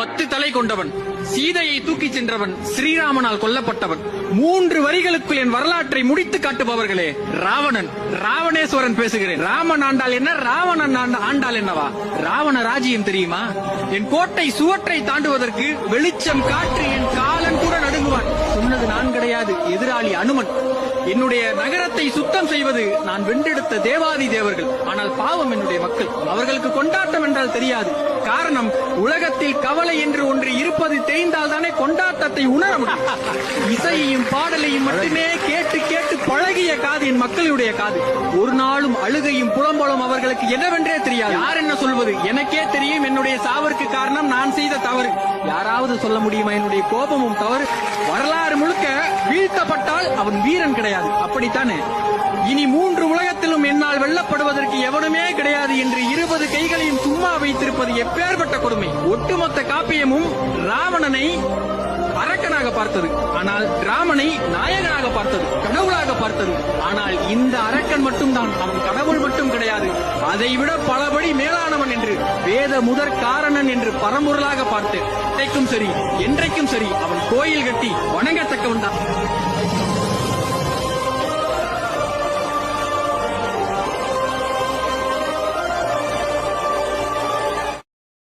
10 தலை கொண்டவன், சீதையை தூக்கிச் சென்றவன், ஸ்ரீராமனால் கொல்லப்பட்டவன். 3 வரிகளுக்குள் என் வரலாற்றை முடித்து காட்டுபவர்களே. ராவணன், ராவணேஸ்வரன் பேசுகிறேன். ராமன் ஆண்டால் என்ன, ராவணன் ஆண்டால் என்னவா? ராவண ராஜ்யம் தெரியுமா? என் கோட்டை சுவற்றை தாண்டுவதற்கு வெளிச்சம் காற்று என் காலன் கூட நடுங்குவான். சொன்னது நான் கிடையாது, எதிராளி அனுமன். என்னுடைய நகரத்தை சுத்தம் செய்வது நான் வென்றெடுத்த தேவாதி தேவர்கள். ஆனால் பாவம் என்னுடைய மக்கள். அவர்களுக்கு கொண்டாட்டம் என்றால் தெரியாது. காரணம், உலகத்தில் கவலை என்று ஒன்று இருப்பது தெரிந்தால் தானே கொண்டாட்டத்தை உணர முடியும். இசையையும் பாடலையும் மட்டுமே கேட்டு கேட்டு பழகிய காது என் மக்களுடைய காது. ஒரு நாளும் அழுகையும் புலம்பலும் அவர்களுக்கு என்னவென்றே தெரியாது. யார் என்ன சொல்வது? எனக்கே தெரியும் என்னுடைய சாவிற்கு காரணம் நான் செய்த தவறு. யாராவது சொல்ல முடியுமா என்னுடைய கோபமும் தவறு? வரலாறு முழுக்க வீழ்த்தப்பட்டால் அவன் வீரன் கிடையாது, அப்படித்தானே? இனி 3 உலகத்திலும் என்னால் வெல்லப்படுவதற்கு எவனுமே கிடையாது என்று 20 கைகளையும் சும்மா வைத்திருப்பது எப்பேற்பட்ட கொடுமை. ஒட்டுமொத்த காப்பியமும் ராவணனை அரக்கனாக பார்த்தது, ஆனால் ராமனை நாயகனாக பார்த்தது, கடவுளாக பார்த்தது. ஆனால் இந்த அரக்கன் மட்டும்தான், அவன் கடவுள் மட்டும் கிடையாது, அதைவிட பலபடி மேலானவன் என்று வேத முதற் காரணன் என்று பரம்பொருளாக பார்த்தேன். இன்றைக்கும் சரி, என்றைக்கும் சரி, அவன் கோயில் கட்டி வணங்கத்தக்கவன் தான்.